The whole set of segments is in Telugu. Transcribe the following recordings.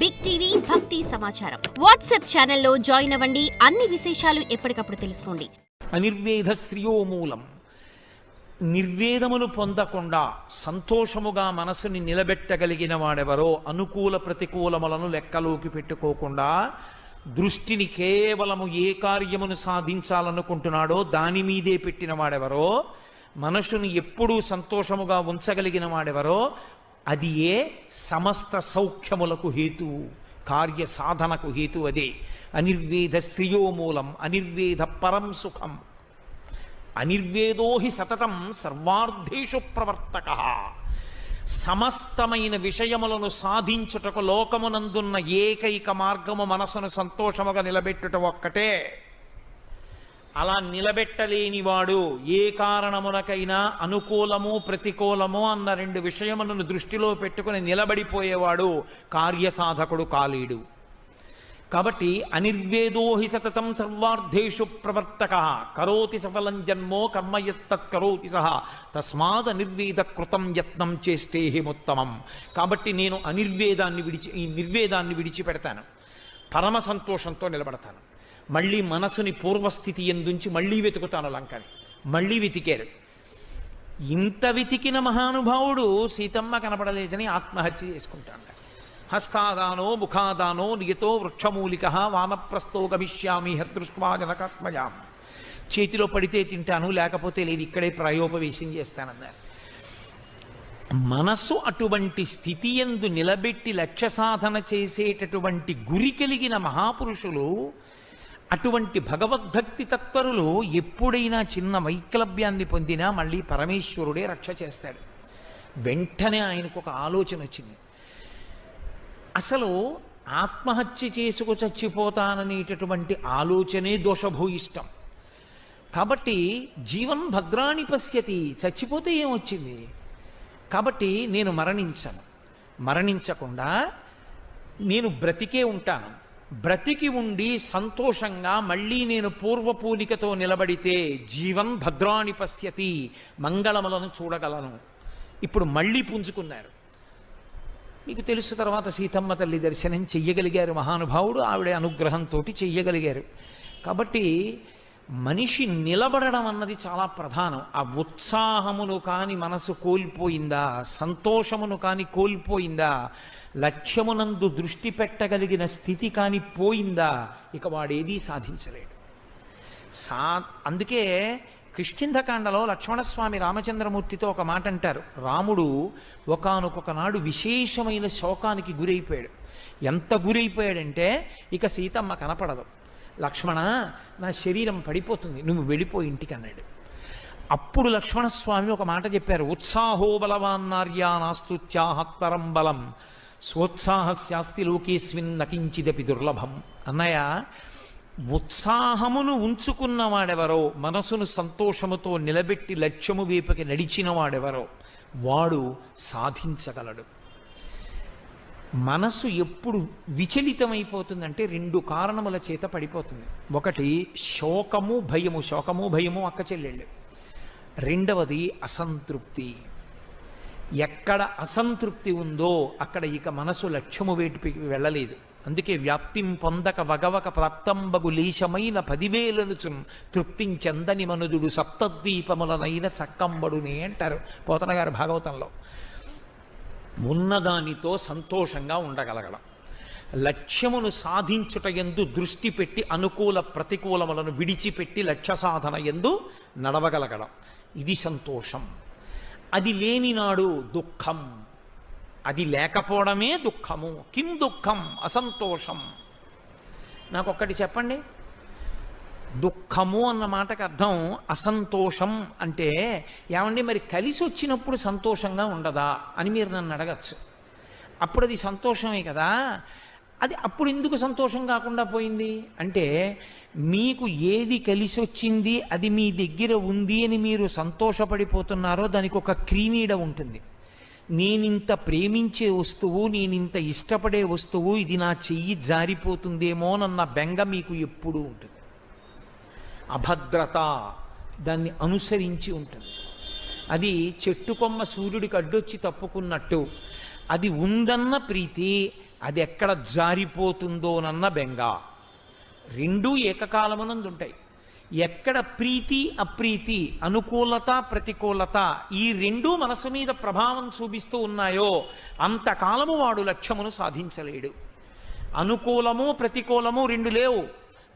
బిగ్ టీవీ భక్తి సమాచారం వాట్సాప్ ఛానల్లో జాయిన్ అవ్వండి. అన్ని విశేషాలు ఎప్పటికప్పుడు తెలుసుకోండి. అనిర్వేద శ్రియోమూలం. నిర్వేదములు పొందకుండా సంతోషముగా మనసుని నిలబెట్టగలిగిన వాడెవరో, అనుకూల ప్రతికూలములను లెక్కలోకి పెట్టుకోకుండా దృష్టిని కేవలము ఏ కార్యమును సాధించాలనుకుంటున్నాడో దాని మీదే పెట్టిన వాడెవరో, మనసుని ఎప్పుడూ సంతోషముగా ఉంచగలిగిన వాడెవరో, అది ఏ సమస్త సౌఖ్యములకు హేతువు, కార్య సాధనకు హేతు. అదే అనిర్వేద శ్రియోమూలం, అనిర్వేద పరం సుఖం. అనిర్వేదో హి సతతం సర్వార్థేషు ప్రవర్తక. సమస్తమైన విషయములను సాధించుటకు లోకమునందున్న ఏకైక మార్గము మనసును సంతోషముగా నిలబెట్టుట ఒక్కటే. అలా నిలబెట్టలేనివాడు ఏ కారణమునకైనా అనుకూలము ప్రతికూలము అన్న రెండు విషయములను దృష్టిలో పెట్టుకుని నిలబడిపోయేవాడు కార్యసాధకుడు కాలేడు. కాబట్టి అనిర్వేదో హి సతతం సర్వార్థేషు ప్రవర్తక. కరోతి సఫలం జన్మో కర్మయత్తత్ కరోతి సహ తస్మాద్ అనిర్వేద కృతం యత్నం చేస్తే హిముత్తమం. కాబట్టి నేను ఈ నిర్వేదాన్ని విడిచిపెడతాను, పరమ సంతోషంతో నిలబడతాను. మళ్ళీ మనసుని పూర్వస్థితి ఎందుంచి మళ్ళీ వెతుకుతాను లంకని. మళ్ళీ వెతికారు. ఇంత వెతికిన మహానుభావుడు సీతమ్మ కనపడలేదని ఆత్మహత్య చేసుకుంటాడు. హస్తాదానో ముఖాదానో నియతో వృక్షమూలిక వానప్రస్థో గమిష్యామి హదృష్ట్వా జనకాత్మజాం. చేతిలో పడితే తింటాను, లేకపోతే లేదు, ఇక్కడే ప్రాయోపవేశం చేస్తానన్నారు. మనస్సు అటువంటి స్థితి యందు నిలబెట్టి లక్ష్య సాధన చేసేటటువంటి గురి కలిగిన మహాపురుషులు, అటువంటి భగవద్భక్తి తత్పరులు ఎప్పుడైనా చిన్న వైక్లభ్యాన్ని పొందినా మళ్ళీ పరమేశ్వరుడే రక్ష చేస్తాడు. వెంటనే ఆయనకు ఒక ఆలోచన వచ్చింది. అసలు ఆత్మహత్య చేసుకు చచ్చిపోతాననేటటువంటి ఆలోచనే దోషభూయిష్టం. కాబట్టి జీవన్ భద్రాణి పశ్యతి, చచ్చిపోతే ఏమొచ్చింది? కాబట్టి నేను మరణించకుండా నేను బ్రతికే ఉంటాను. బ్రతికి ఉండి సంతోషంగా మళ్ళీ నేను పూర్వపూలికతో నిలబడితే జీవన్ భద్రాణి పశ్యతి, మంగళములను చూడగలను. ఇప్పుడు మళ్ళీ పుంజుకున్నారు. మీకు తెలుసు, తర్వాత సీతమ్మ తల్లి దర్శనం చెయ్యగలిగారు మహానుభావుడు. ఆవిడ అనుగ్రహంతో చెయ్యగలిగారు. కాబట్టి మనిషి నిలబడడం అన్నది చాలా ప్రధానం. ఆ ఉత్సాహమును కాని మనసు కోల్పోయిందా, సంతోషమును కాని కోల్పోయిందా, లక్ష్యమునందు దృష్టి పెట్టగలిగిన స్థితి కాని పోయిందా, ఇక వాడేదీ సాధించలేడు. అందుకే కిష్కింధకాండలో లక్ష్మణస్వామి రామచంద్రమూర్తితో ఒక మాట అంటారు. రాముడు ఒకానొక నాడు విశేషమైన శోకానికి గురైపోయాడు. ఎంత గురైపోయాడంటే ఇక సీతమ్మ కనపడదు. లక్ష్మణ, నా శరీరం పడిపోతుంది, నువ్వు వెళ్ళిపోయి ఇంటికి అన్నాడు. అప్పుడు లక్ష్మణస్వామి ఒక మాట చెప్పారు. ఉత్సాహో బలవాన్నార్యా నాస్తుత్యాహత్పరం బలం స్వోత్సాహస్యాస్తి లోకేస్మిన్ నకించిదపి దుర్లభం. అన్నయ్య, ఉత్సాహమును ఉంచుకున్నవాడెవరో, మనసును సంతోషముతో నిలబెట్టి లక్ష్యము వైపుకి నడిచిన వాడెవరో వాడు సాధించగలడు. మనసు ఎప్పుడు విచలితమైపోతుందంటే రెండు కారణముల చేత పడిపోతుంది. ఒకటి శోకము భయము. శోకము భయము అక్క చెల్లెళ్ళు. రెండవది అసంతృప్తి. ఎక్కడ అసంతృప్తి ఉందో అక్కడ ఇక మనసు లక్ష్యము వేటికి వెళ్ళలేదు. అందుకే వ్యాప్తిం పొందక వగవక ప్రాప్తంబగు లేశమైన 10,000 తృప్తించందని మనుజుడు సప్తద్వీపములనైన చక్కంబడునే అంటారు పోతన గారు భాగవతంలో. ఉన్నదానితో సంతోషంగా ఉండగలగడం, లక్ష్యమును సాధించుట యందు దృష్టి పెట్టి అనుకూల ప్రతికూలములను విడిచిపెట్టి లక్ష్య సాధన యందు నడవగలగడం, ఇది సంతోషం. అది లేనినాడు దుఃఖం. అది లేకపోవడమే దుఃఖము. కిం దుఃఖం? అసంతోషం. నాకొక్కటి చెప్పండి, దుఃఖము అన్న మాటకు అర్థం అసంతోషం అంటే ఏమండి మరి కలిసి వచ్చినప్పుడు సంతోషంగా ఉండదా అని మీరు నన్ను అడగచ్చు. అప్పుడు అది సంతోషమే కదా, అది అప్పుడు ఎందుకు సంతోషం కాకుండా పోయింది అంటే, మీకు ఏది కలిసి వచ్చింది అది మీ దగ్గర ఉంది అని మీరు సంతోషపడిపోతున్నారో దానికి ఒక క్రీనీడ ఉంటుంది. నేనింత ప్రేమించే వస్తువు, నేనింత ఇష్టపడే వస్తువు, ఇది నా చెయ్యి జారిపోతుందేమోనన్న బెంగ మీకు ఎప్పుడూ ఉంటుంది. అభద్రత దాన్ని అనుసరించి ఉంటుంది. అది చెట్టు కొమ్మ సూర్యుడికి అడ్డొచ్చి తప్పుకున్నట్టు అది ఉందన్న ప్రీతి అది ఎక్కడ జారిపోతుందోనన్న బెంగ. రెండూ ఏకకాలమునందు ఉంటాయి. ఎక్కడ ప్రీతి అప్రీతి, అనుకూలత ప్రతికూలత, ఈ రెండూ మనసు మీద ప్రభావం చూపిస్తూ ఉన్నాయో అంతకాలము వాడు లక్ష్యమును సాధించలేడు. అనుకూలము ప్రతికూలము రెండు లేవు,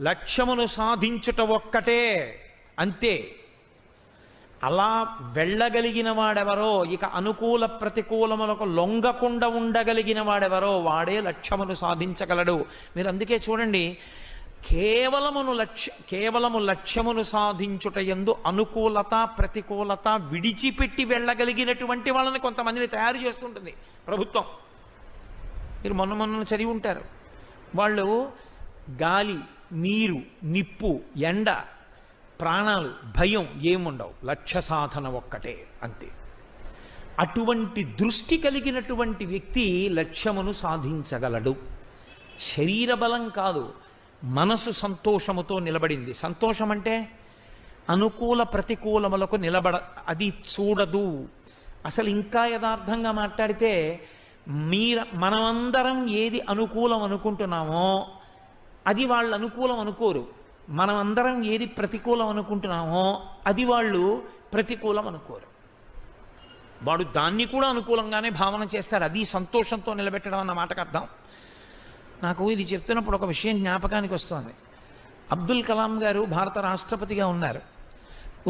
లక్ష్యమును సాధించుట ఒక్కటే, అంతే. అలా వెళ్ళగలిగిన వాడెవరో, ఇక అనుకూల ప్రతికూలములకు లొంగకుండా ఉండగలిగిన వాడెవరో వాడే లక్ష్యమును సాధించగలడు. మీరు అందుకే చూడండి, కేవలము లక్ష్యమును సాధించుట యందు అనుకూలత ప్రతికూలత విడిచిపెట్టి వెళ్ళగలిగినటువంటి వాళ్ళని కొంతమందిని తయారు చేస్తుంటుంది ప్రభుత్వం. మీరు మొన్న చదివి ఉంటారు. వాళ్ళు గాలి, నీరు, నిప్పు, ఎండ, ప్రాణాలు, భయం ఏముండవు, లక్ష్య సాధన ఒక్కటే, అంతే. అటువంటి దృష్టి కలిగినటువంటి వ్యక్తి లక్ష్యమును సాధించగలడు. శరీర బలం కాదు, మనసు సంతోషముతో నిలబడింది. సంతోషం అంటే అనుకూల ప్రతికూలములకు అది చూడదు. అసలు ఇంకా యథార్థంగా మాట్లాడితే మనమందరం ఏది అనుకూలం అనుకుంటున్నామో అది వాళ్ళు అనుకూలం అనుకోరు. మనమందరం ఏది ప్రతికూలం అనుకుంటున్నామో అది వాళ్ళు ప్రతికూలం అనుకోరు. వాడు దాన్ని కూడా అనుకూలంగానే భావన చేస్తారు. అది సంతోషంతో నిలబెట్టడం అన్న మాటకు అర్థం. నాకు ఇది చెప్తున్నప్పుడు ఒక విషయం జ్ఞాపకానికి వస్తుంది. అబ్దుల్ కలాం గారు భారత రాష్ట్రపతిగా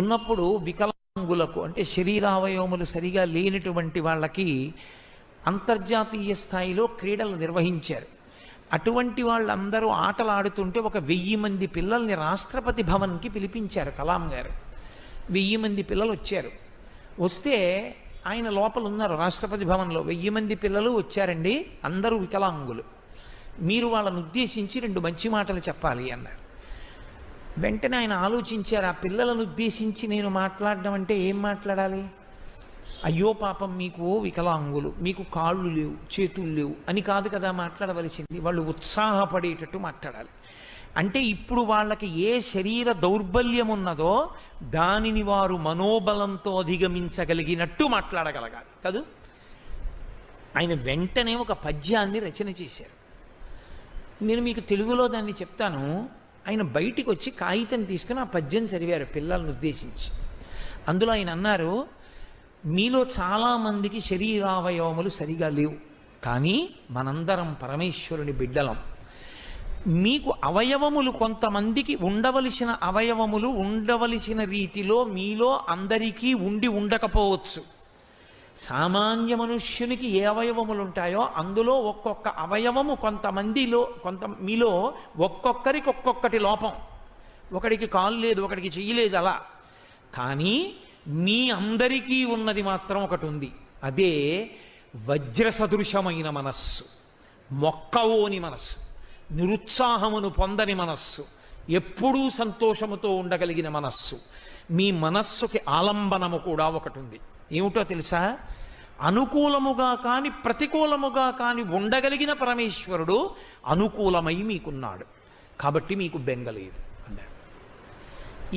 ఉన్నప్పుడు వికలాంగులకు, అంటే శరీరావయవములు సరిగా లేనటువంటి వాళ్ళకి అంతర్జాతీయ స్థాయిలో క్రీడలు నిర్వహించారు. అటువంటి వాళ్ళందరూ ఆటలు ఆడుతుంటే ఒక 1000 మంది పిల్లల్ని రాష్ట్రపతి భవన్కి పిలిపించారు కలాం గారు. 1000 మంది పిల్లలు వచ్చారు. వస్తే ఆయన లోపల ఉన్నారు రాష్ట్రపతి భవన్లో. 1000 మంది పిల్లలు వచ్చారండి, అందరూ వికలాంగులు. మీరు వాళ్ళని ఉద్దేశించి 2 మంచి మాటలు చెప్పాలి అన్నారు. వెంటనే ఆయన ఆలోచించారు, ఆ పిల్లలను ఉద్దేశించి నేను మాట్లాడడం అంటే ఏం మాట్లాడాలి? అయ్యో పాపం మీకు వికలాంగులు, మీకు కాళ్ళు లేవు, చేతులు లేవు అని కాదు కదా మాట్లాడవలసింది. వాళ్ళు ఉత్సాహపడేటట్టు మాట్లాడాలి. అంటే ఇప్పుడు వాళ్ళకి ఏ శరీర దౌర్బల్యం ఉన్నదో దానిని వారు మనోబలంతో అధిగమించగలిగినట్టు మాట్లాడగలగాలి కదూ. ఆయన వెంటనే ఒక పద్యాన్ని రచన చేశారు. నేను మీకు తెలుగులో దాన్ని చెప్తాను. ఆయన బయటికి వచ్చి కాగితం తీసుకుని ఆ పద్యం చదివారు పిల్లలను ఉద్దేశించి. అందులో ఆయన అన్నారు, మీలో చాలామందికి శరీరావయవములు సరిగా లేవు, కానీ మనందరం పరమేశ్వరుని బిడ్డలం. మీకు అవయవములు, కొంతమందికి ఉండవలసిన అవయవములు ఉండవలసిన రీతిలో మీలో అందరికీ ఉండకపోవచ్చు. సామాన్య మనుష్యునికి ఏ అవయవములు ఉంటాయో అందులో ఒక్కొక్క అవయవము మీలో ఒక్కొక్కరికి ఒక్కొక్కటి లోపం. ఒకడికి కాలు లేదు, ఒకడికి చెయ్యి లేదు, అలా. కానీ మీ అందరికీ ఉన్నది మాత్రం ఒకటి ఉంది. అదే వజ్ర సదృశమైన మనస్సు, మొక్కవోని మనస్సు, నిరుత్సాహమును పొందని మనస్సు, ఎప్పుడూ సంతోషముతో ఉండగలిగిన మనస్సు. మీ మనస్సుకి ఆలంబనము కూడా ఒకటి ఉంది. ఏమిటో తెలుసా? అనుకూలముగా కాని ప్రతికూలముగా కాని ఉండగలిగిన పరమేశ్వరుడు అనుకూలమై మీకున్నాడు, కాబట్టి మీకు బెంగలేదు అన్నారు.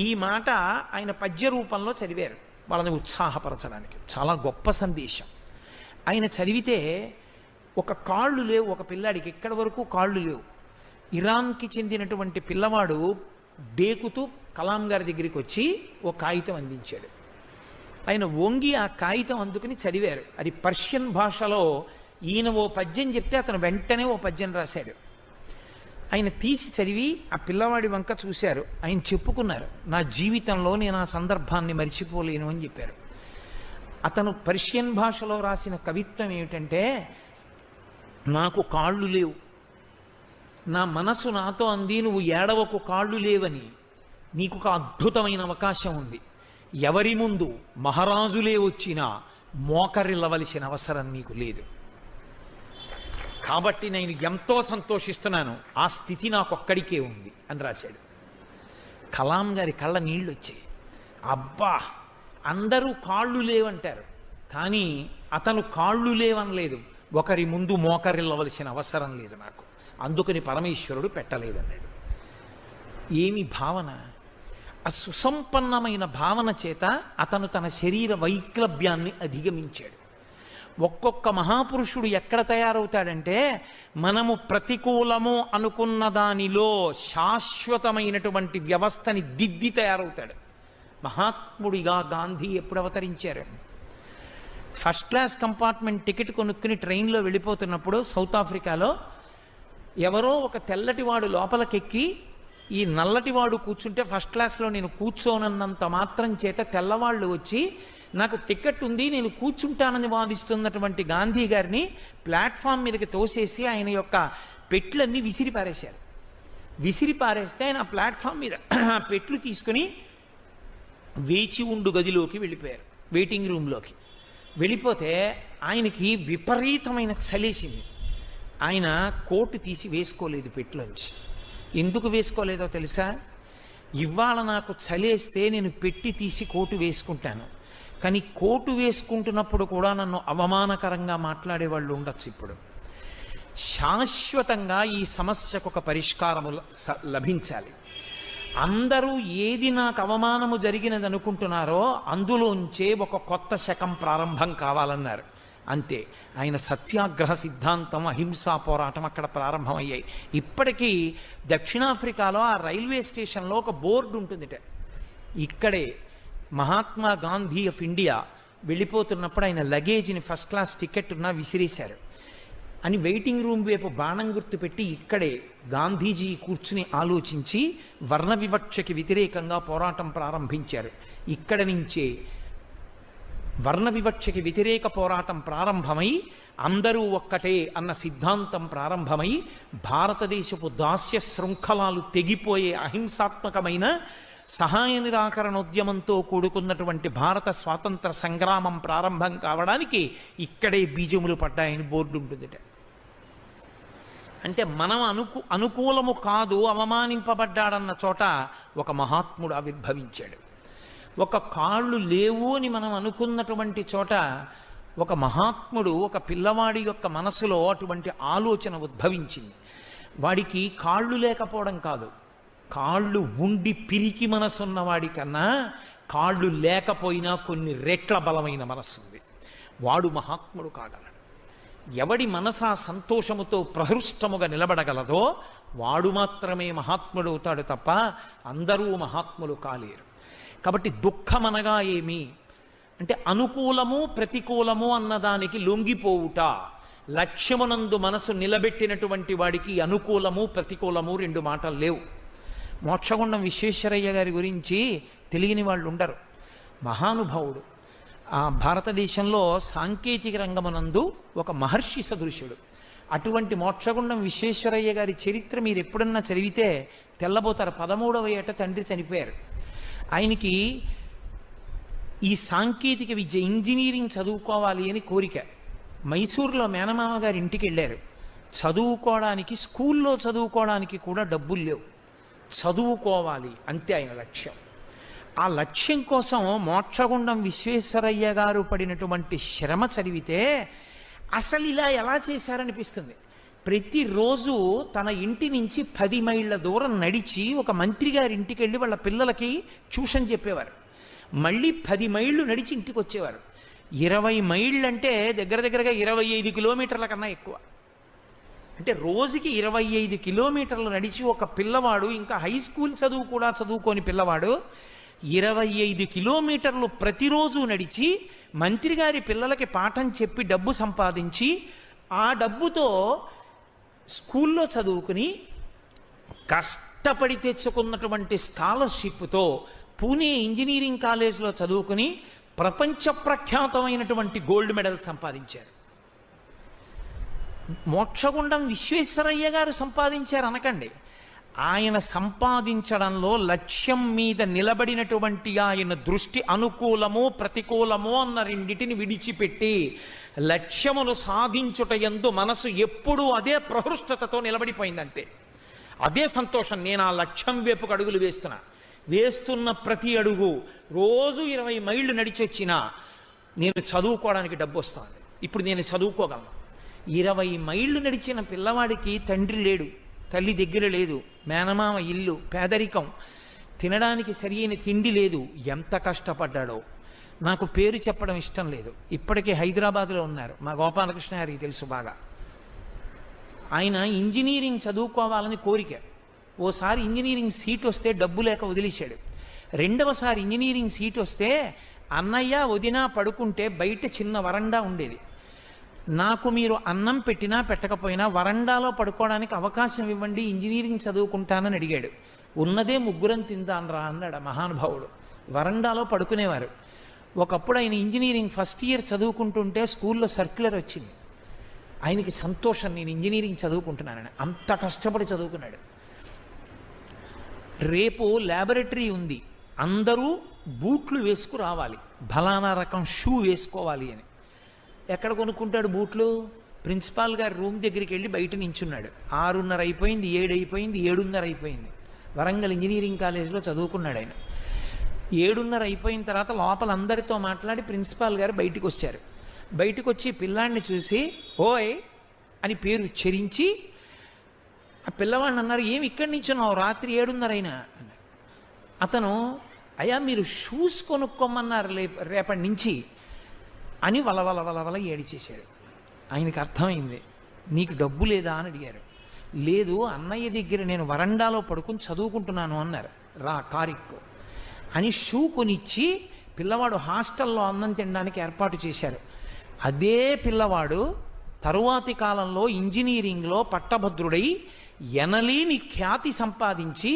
ఈ మాట ఆయన పద్య రూపంలో చదివారు వాళ్ళని ఉత్సాహపరచడానికి. చాలా గొప్ప సందేశం. ఆయన చదివితే ఒక కాళ్ళు లేవు ఒక పిల్లాడికి, ఎక్కడి వరకు కాళ్ళు లేవు. ఇరాన్కి చెందినటువంటి పిల్లవాడు డేకుతూ కలాం గారి దగ్గరికి వచ్చి ఓ కాగితం అందించాడు. ఆయన వంగి ఆ కాగితం అందుకుని చదివారు. అది పర్షియన్ భాషలో. ఈయన ఓ పద్యం చెప్తే అతను వెంటనే ఓ పద్యం రాశాడు. ఆయన తీసి చదివి ఆ పిల్లవాడి వంక చూశారు. ఆయన చెప్పుకున్నారు, నా జీవితంలో నేను ఆ సందర్భాన్ని మర్చిపోలేను అని చెప్పారు. అతను పర్షియన్ భాషలో రాసిన కవిత్వం ఏమిటంటే, నాకు కాళ్ళు లేవు, నా మనసు నాతో అంది, నువ్వు ఏడవకు కాళ్ళు లేవని, నీకు ఒక అద్భుతమైన అవకాశం ఉంది. ఎవరి ముందు మహారాజులే వచ్చినా మోకరిల్లవలసిన అవసరం నీకు లేదు. కాబట్టి నేను ఎంతో సంతోషిస్తున్నాను, ఆ స్థితి నాకొక్కడికే ఉంది అని రాశాడు. కలాం గారి కళ్ళ నీళ్ళు వచ్చాయి. అబ్బా, అందరూ కాళ్ళు లేవంటారు, కానీ అతను కాళ్ళు లేవనలేదు, ఒకరి ముందు మోకరిల్లవలసిన అవసరం లేదు నాకు, అందుకని పరమేశ్వరుడు పెట్టలేదన్నాడు. ఏమి భావన! ఆ సుసంపన్నమైన భావన చేత అతను తన శరీర వైక్లభ్యాన్ని అధిగమించాడు. ఒక్కొక్క మహాపురుషుడు ఎక్కడ తయారవుతాడంటే మనము ప్రతికూలము అనుకున్న దానిలో శాశ్వతమైనటువంటి వ్యవస్థని దిద్ది తయారవుతాడు. మహాత్ముడిగా గాంధీ ఎప్పుడు అవతరించారు? ఫస్ట్ క్లాస్ కంపార్ట్మెంట్ టికెట్ కొనుక్కుని ట్రైన్లో వెళ్ళిపోతున్నప్పుడు సౌత్ ఆఫ్రికాలో ఎవరో ఒక తెల్లటివాడు లోపలికెక్కి ఈ నల్లటివాడు కూర్చుంటే ఫస్ట్ క్లాస్లో నేను కూర్చోనన్నంత మాత్రం చేత తెల్లవాళ్ళు వచ్చి నాకు టికెట్ ఉంది నేను కూర్చుంటానని వాదిస్తున్నటువంటి గాంధీ గారిని ప్లాట్ఫామ్ మీదకి తోసేసి ఆయన యొక్క పెట్లన్నీ విసిరి పారేశారు. విసిరి పారేస్తే ఆయన ఆ ప్లాట్ఫామ్ మీద పెట్లు తీసుకుని వేచి ఉండు గదిలోకి వెళ్ళిపోయారు, వెయిటింగ్ రూమ్లోకి వెళ్ళిపోతే ఆయనకి విపరీతమైన చలేసింది. ఆయన కోటు తీసి వేసుకోలేదు పెట్టులోంచి. ఎందుకు వేసుకోలేదో తెలుసా? ఇవాళ నాకు చలేస్తే నేను పెట్టి తీసి కోటు వేసుకుంటాను, కానీ కోటు వేసుకుంటున్నప్పుడు కూడా నన్ను అవమానకరంగా మాట్లాడేవాళ్ళు ఉండొచ్చు. ఇప్పుడు శాశ్వతంగా ఈ సమస్యకు ఒక పరిష్కారము లభించాలి. అందరూ ఏది నాకు అవమానము జరిగినది అనుకుంటున్నారో అందులోంచే ఒక కొత్త శకం ప్రారంభం కావాలన్నారు. అంతే. ఆయన సత్యాగ్రహ సిద్ధాంతం, అహింసా పోరాటం అక్కడ ప్రారంభమయ్యాయి. ఇప్పటికీ దక్షిణాఫ్రికాలో ఆ రైల్వే స్టేషన్లో ఒక బోర్డు ఉంటుందిట. ఇక్కడే మహాత్మా గాంధీ ఆఫ్ ఇండియా వెళ్ళిపోతున్నప్పుడు ఆయన లగేజ్ని ఫస్ట్ క్లాస్ టికెట్ ఉన్నా విసిరేశారు అని వెయిటింగ్ రూమ్ వైపు బాణం గుర్తు పెట్టి ఇక్కడే గాంధీజీ కూర్చుని ఆలోచించి వర్ణ వివక్షకి వ్యతిరేకంగా పోరాటం ప్రారంభించారు. ఇక్కడ నుంచే వర్ణ వివక్షకి వ్యతిరేక పోరాటం ప్రారంభమై అందరూ ఒక్కటే అన్న సిద్ధాంతం ప్రారంభమై భారతదేశపు దాస్య శృంఖలాలు తెగిపోయే అహింసాత్మకమైన సహాయ నిరాకరణోద్యమంతో కూడుకున్నటువంటి భారత స్వాతంత్ర సంగ్రామం ప్రారంభం కావడానికి ఇక్కడే బీజములు పడ్డాయని బోర్డు ఉంటుందిట. అంటే మనం అనుకూలము కాదు, అవమానింపబడ్డాడన్న చోట ఒక మహాత్ముడు ఆవిర్భవించాడు. ఒక కాళ్ళు లేవు అని మనం అనుకున్నటువంటి చోట ఒక మహాత్ముడు, ఒక పిల్లవాడి యొక్క మనసులో అటువంటి ఆలోచన ఉద్భవించింది. వాడికి కాళ్ళు లేకపోవడం కాదు, కాళ్ళు ఉండి పిరికి మనసున్నవాడి కన్నా కాళ్ళు లేకపోయినా కొన్ని రెట్ల బలమైన మనస్సు ఉంది. వాడు మహాత్ముడు కాగలడు. ఎవడి మనసా సంతోషముతో ప్రహృష్టముగా నిలబడగలదో వాడు మాత్రమే మహాత్ముడు అవుతాడు తప్ప అందరూ మహాత్ములు కాలేరు. కాబట్టి దుఃఖమనగా ఏమి అంటే అనుకూలము ప్రతికూలము అన్నదానికి లొంగిపోవుట. లక్ష్యమునందు మనసు నిలబెట్టినటువంటి వాడికి అనుకూలము ప్రతికూలము రెండు మాటలు లేవు. మోక్షగుండం విశ్వేశ్వరయ్య గారి గురించి తెలియని వాళ్ళు ఉండరు. మహానుభావుడు. ఆ భారతదేశంలో సాంకేతిక రంగమునందు ఒక మహర్షి సదృశుడు. అటువంటి మోక్షగుండం విశ్వేశ్వరయ్య గారి చరిత్ర మీరు ఎప్పుడన్నా చదివితే తెల్లబోతారు. 13వ ఏట తండ్రి చనిపోయారు. ఆయనకి ఈ సాంకేతిక విద్య ఇంజనీరింగ్ చదువుకోవాలి అని కోరిక. మైసూరులో మేనమామ గారి ఇంటికి వెళ్ళారు. చదువుకోవడానికి, స్కూల్లో చదువుకోవడానికి కూడా డబ్బులు లేవు. చదువుకోవాలి అంతే ఆయన లక్ష్యం. ఆ లక్ష్యం కోసం మోక్షగుండం విశ్వేశ్వరయ్య గారు పడినటువంటి శ్రమ చదివితే అసలు ఇలా ఎలా చేశారనిపిస్తుంది. ప్రతిరోజు తన ఇంటి నుంచి 10 మైళ్ళ దూరం నడిచి ఒక మంత్రి గారి ఇంటికి వెళ్ళి వాళ్ళ పిల్లలకి ట్యూషన్ చెప్పేవారు. మళ్ళీ 10 మైళ్ళు నడిచి ఇంటికి వచ్చేవారు. 20 మైళ్ళు అంటే దగ్గరగా 25 కిలోమీటర్ల కన్నా ఎక్కువ. అంటే రోజుకి 25 కిలోమీటర్లు నడిచి ఒక పిల్లవాడు, ఇంకా హై స్కూల్ చదువు కూడా చదువుకోని పిల్లవాడు 25 కిలోమీటర్లు ప్రతిరోజు నడిచి మంత్రి గారి పిల్లలకి పాఠం చెప్పి డబ్బు సంపాదించి ఆ డబ్బుతో స్కూల్లో చదువుకుని కష్టపడి తెచ్చుకున్నటువంటి స్కాలర్షిప్తో పూణే ఇంజనీరింగ్ కాలేజ్లో చదువుకుని ప్రపంచ ప్రఖ్యాతమైనటువంటి గోల్డ్ మెడల్ సంపాదించారు. మోక్షగుండం విశ్వేశ్వరయ్య గారు సంపాదించారు అనకండి. ఆయన సంపాదించడంలో లక్ష్యం మీద నిలబడినటువంటి ఆయన దృష్టి అనుకూలము ప్రతికూలము అన్న రెండిటిని విడిచిపెట్టి లక్ష్యమును సాధించుట యందు మనసు ఎప్పుడూ అదే ప్రహృష్టతతో నిలబడిపోయిందంతే. అదే సంతోషం. నేను ఆ లక్ష్యం వైపుకు అడుగులు వేస్తున్న ప్రతి అడుగు రోజు 20 మైళ్ళు నడిచొచ్చినా నేను చదువుకోవడానికి డబ్బు వస్తుంది. ఇప్పుడు నేను చదువుకోగలను. 20 మైళ్ళు నడిచిన పిల్లవాడికి తండ్రి లేడు, తల్లి దగ్గర లేదు, మేనమామ ఇల్లు, పేదరికం, తినడానికి సరియైన తిండి లేదు. ఎంత కష్టపడ్డాడో. నాకు పేరు చెప్పడం ఇష్టం లేదు. ఇప్పటికీ హైదరాబాద్లో ఉన్నారు, మా గోపాలకృష్ణ గారికి తెలుసు బాగా. ఆయన ఇంజనీరింగ్ చదువుకోవాలని కోరిక. ఓసారి ఇంజనీరింగ్ సీట్ వస్తే డబ్బు లేక వదిలేశాడు. రెండవసారి ఇంజనీరింగ్ సీట్ వస్తే అన్నయ్య వదిన పడుకుంటే బయట చిన్న వరండా ఉండేది. నాకు మీరు అన్నం పెట్టినా పెట్టకపోయినా వరండాలో పడుకోవడానికి అవకాశం ఇవ్వండి, ఇంజనీరింగ్ చదువుకుంటానని అడిగాడు. ఉన్నదే ముగ్గురం తిందాన్రా అన్నాడు మహానుభావుడు. వరండాలో పడుకునేవారు. ఒకప్పుడు ఆయన ఇంజనీరింగ్ ఫస్ట్ ఇయర్ చదువుకుంటుంటే స్కూల్లో సర్క్యులర్ వచ్చింది. ఆయనకి సంతోషం, నేను ఇంజనీరింగ్ చదువుకుంటున్నానని. అంత కష్టపడి చదువుకున్నాడు. రేపు ల్యాబొరేటరీ ఉంది, అందరూ బూట్లు వేసుకు రావాలి, ఫలానా రకం షూ వేసుకోవాలి అని. ఎక్కడ కొనుక్కుంటాడు బూట్లు? ప్రిన్సిపాల్ గారి రూమ్ దగ్గరికి వెళ్ళి బయట నించున్నాడు. 6:30 అయిపోయింది, 7 అయిపోయింది, 7:30 అయిపోయింది. వరంగల్ ఇంజనీరింగ్ కాలేజీలో చదువుకున్నాడు ఆయన. 7:30 అయిపోయిన తర్వాత లోపల అందరితో మాట్లాడి ప్రిన్సిపాల్ గారు బయటికి వచ్చారు. బయటకు వచ్చి పిల్లాడిని చూసి ఓయ్ అని పేరు ఉచ్చరించి ఆ పిల్లవాడిని అన్నారు, ఏమి ఇక్కడి నుంచున్నావు రాత్రి 7:30 అయినా అన్నారు. అతను, అయ్యా మీరు షూస్ కొనుక్కోమన్నారు రేపటి నుంచి అని వలవల ఏడిచేశాడు. ఆయనకి అర్థమైంది, నీకు డబ్బు లేదా అని అడిగారు. లేదు అన్నయ్య దగ్గర నేను వరండాలో పడుకుని చదువుకుంటున్నాను అన్నారు. రా కారిక్కు అని షూ కొనిచ్చి పిల్లవాడు హాస్టల్లో అన్నం తినడానికి ఏర్పాటు చేశారు. అదే పిల్లవాడు తరువాతి కాలంలో ఇంజనీరింగ్లో పట్టభద్రుడై ఎనలేని ఖ్యాతి సంపాదించి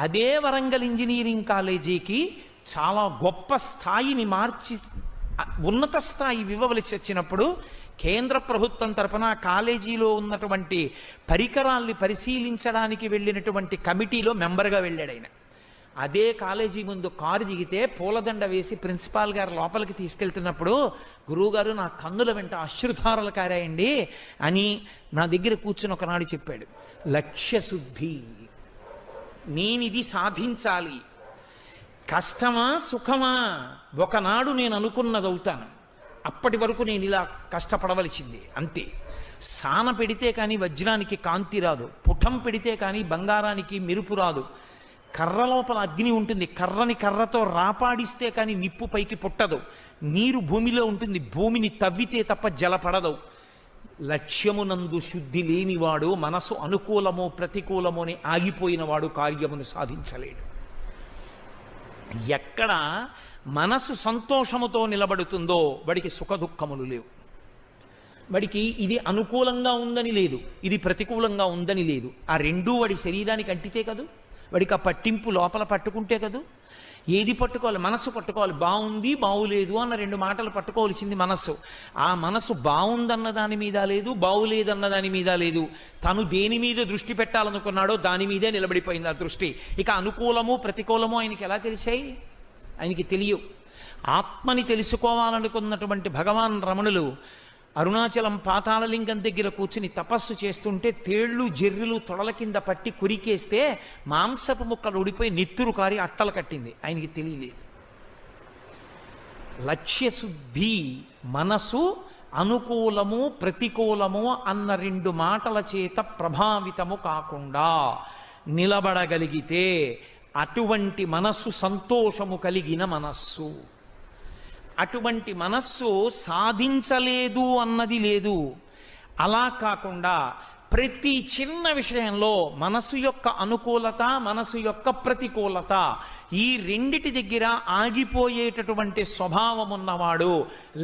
అదే వరంగల్ ఇంజనీరింగ్ కాలేజీకి చాలా గొప్ప స్థాయిని మార్చి ఉన్నత స్థాయి ఇవ్వవలసి వచ్చినప్పుడు కేంద్ర ప్రభుత్వం తరపున కాలేజీలో ఉన్నటువంటి పరికరాల్ని పరిశీలించడానికి వెళ్ళినటువంటి కమిటీలో మెంబర్గా వెళ్ళాడు ఆయన. అదే కాలేజీ ముందు కారు దిగితే పూలదండ వేసి ప్రిన్సిపాల్ గారు లోపలికి తీసుకెళ్తున్నప్పుడు, గురువుగారు నా కన్నుల వెంట అశ్రుధారలు కారాయండి అని నా దగ్గర కూర్చుని ఒకనాడు చెప్పాడు. లక్ష్యశుద్ధి, నేనిది సాధించాలి, కష్టమా సుఖమా ఒకనాడు నేను అనుకున్నది అవుతాను, అప్పటి వరకు నేను ఇలా కష్టపడవలసింది అంతే. సాన పెడితే కానీ వజ్రానికి కాంతి రాదు, పుటం పెడితే కానీ బంగారానికి మెరుపు రాదు. కర్ర లోపల అగ్ని ఉంటుంది, కర్రని కర్రతో రాపాడిస్తే కానీ నిప్పు పైకి పుట్టదు. నీరు భూమిలో ఉంటుంది, భూమిని తవ్వితే తప్ప జలపడదు. లక్ష్యమునందు శుద్ధి లేనివాడు, మనసు అనుకూలమో ప్రతికూలమో అని ఆగిపోయినవాడు కార్యమును సాధించలేడు. ఎక్కడ మనసు సంతోషముతో నిలబడుతుందో వాడికి సుఖ దుఃఖములు లేవు. వాడికి ఇది అనుకూలంగా ఉందని లేదు, ఇది ప్రతికూలంగా ఉందని లేదు. ఆ రెండూ వాడి శరీరానికి అంటితే కదూ, వాడికి ఆ పట్టింపు లోపల పట్టుకుంటే కదూ. ఏది పట్టుకోవాలి? మనస్సు పట్టుకోవాలి. బాగుంది బాగులేదు అన్న 2 మాటలు పట్టుకోవాల్సింది మనస్సు. ఆ మనస్సు బాగుందన్న దాని మీద లేదు, బాగులేదన్న దాని మీద లేదు. తను దేని మీద దృష్టి పెట్టాలనుకున్నాడో దాని మీదే నిలబడిపోయింది ఆ దృష్టి. ఇక అనుకూలము ప్రతికూలము ఆయనకి ఎలా తెలిసాయి? ఆయనకి తెలియవు. ఆత్మని తెలుసుకోవాలనుకున్నటువంటి భగవాన్ రమణులు అరుణాచలం పాతాళలింగం దగ్గర కూర్చుని తపస్సు చేస్తుంటే తేళ్లు జర్రులు తొడల కింద పట్టి కురికేస్తే మాంసపు ముక్కలు ఉడిపోయి నెత్తురు కారి అట్టలు కట్టింది. ఆయనకి తెలియలేదు. లక్ష్యశుద్ధి, మనసు అనుకూలము ప్రతికూలము అన్న 2 మాటల చేత ప్రభావితము కాకుండా నిలబడగలిగితే అటువంటి మనస్సు సంతోషము కలిగిన మనస్సు. అటువంటి మనస్సు సాధించలేదు అన్నది లేదు. అలా కాకుండా ప్రతి చిన్న విషయంలో మనసు యొక్క అనుకూలత, మనసు యొక్క ప్రతికూలత, ఈ రెండిటి దగ్గర ఆగిపోయేటటువంటి స్వభావం ఉన్నవాడు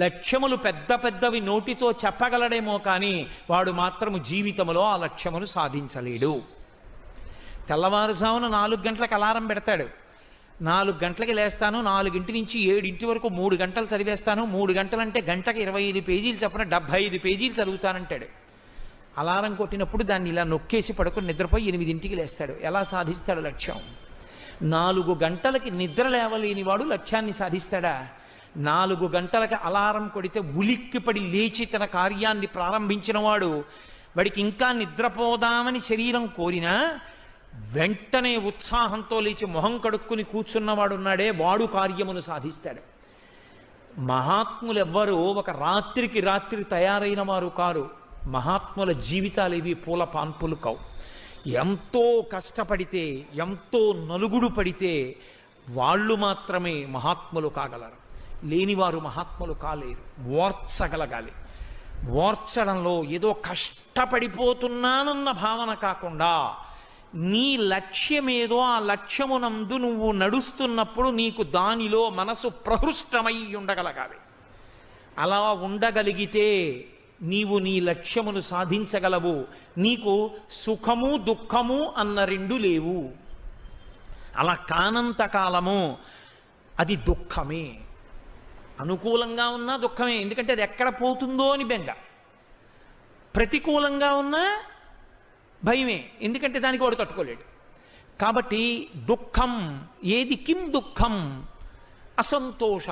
లక్ష్యములు పెద్ద పెద్దవి నోటితో చెప్పగలడేమో కానీ వాడు మాత్రము జీవితంలో ఆ లక్ష్యమును సాధించలేడు. తెల్లవారుజామున 4 గంటలకు అలారం పెడతాడు. 4 గంటలకి లేస్తాను, 4 నుంచి 7 వరకు 3 గంటలు చదివేస్తాను, 3 గంటలంటే గంటకి 25 పేజీలు చెప్పిన 75 పేజీలు చదువుతానంటాడు. అలారం కొట్టినప్పుడు దాన్ని ఇలా నొక్కేసి పడుకుని నిద్రపోయి 8 లేస్తాడు. ఎలా సాధిస్తాడు లక్ష్యం? 4 గంటలకి నిద్ర లేవలేని వాడు లక్ష్యాన్ని సాధిస్తాడా? 4 గంటలకి అలారం కొడితే ఉలిక్కిపడి లేచి తన కార్యాన్ని ప్రారంభించిన వాడు, వాడికి ఇంకా నిద్రపోదామని శరీరం కోరినా వెంటనే ఉత్సాహంతో లేచి మొహం కడుక్కుని కూర్చున్నవాడున్నాడే వాడు కార్యమును సాధిస్తాడు. మహాత్ములు ఎవ్వరూ ఒక రాత్రికి రాత్రి తయారైన వారు కారు. మహాత్ముల జీవితాలు ఇవి పూల పాన్పులు కావు. ఎంతో కష్టపడితే, ఎంతో నలుగుడు పడితే వాళ్ళు మాత్రమే మహాత్ములు కాగలరు. లేనివారు మహాత్ములు కాలేరు. ఓర్చగలగాలి. ఓర్చడంలో ఏదో కష్టపడిపోతున్నానన్న భావన కాకుండా నీ లక్ష్యమేదో ఆ లక్ష్యమునందు నువ్వు నడుస్తున్నప్పుడు నీకు దానిలో మనసు ప్రహృష్టమై ఉండగలగాలి. అలా ఉండగలిగితే నీవు నీ లక్ష్యమును సాధించగలవు. నీకు సుఖము దుఃఖము అన్న రెండు లేవు. అలా కానంత కాలము అది దుఃఖమే. అనుకూలంగా ఉన్నా దుఃఖమే, ఎందుకంటే అది ఎక్కడ పోతుందో అని బెంగ. ప్రతికూలంగా ఉన్నా భయమే, ఎందుకంటే దానికి వాడు తట్టుకోలేడు. కాబట్టి దుఃఖం ఏది? కిం దుఃఖం? అసంతోష.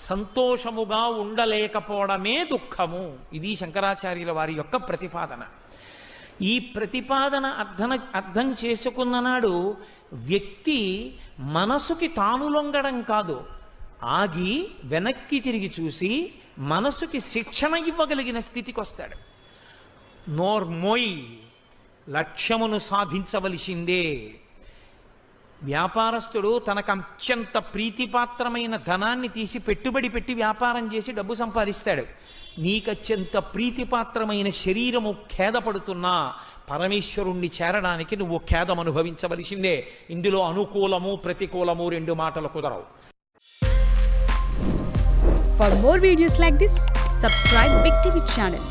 సంతోషముగా ఉండలేకపోవడమే దుఃఖము. ఇది శంకరాచార్యుల వారి యొక్క ప్రతిపాదన. ఈ ప్రతిపాదన అర్థం చేసుకున్న నాడు వ్యక్తి మనసుకి తాను లొంగడం కాదు, ఆగి వెనక్కి తిరిగి చూసి మనసుకి శిక్షణ ఇవ్వగలిగిన స్థితికి వస్తాడు. నోర్మోయ్, లక్ష్యమును సాధించవలసిందే. వ్యాపారస్తుడు తనకు అత్యంత ప్రీతిపాత్రమైన ధనాన్ని తీసి పెట్టుబడి పెట్టి వ్యాపారం చేసి డబ్బు సంపాదిస్తాడు. నీకత్యంత ప్రీతిపాత్రమైన శరీరము ఖేదపడుతున్నా పరమేశ్వరుణ్ణి చేరడానికి నువ్వు ఖేదం అనుభవించవలసిందే. ఇందులో అనుకూలము ప్రతికూలము రెండు మాటలు కుదరవు. For more videos like this, subscribe Big TV channel.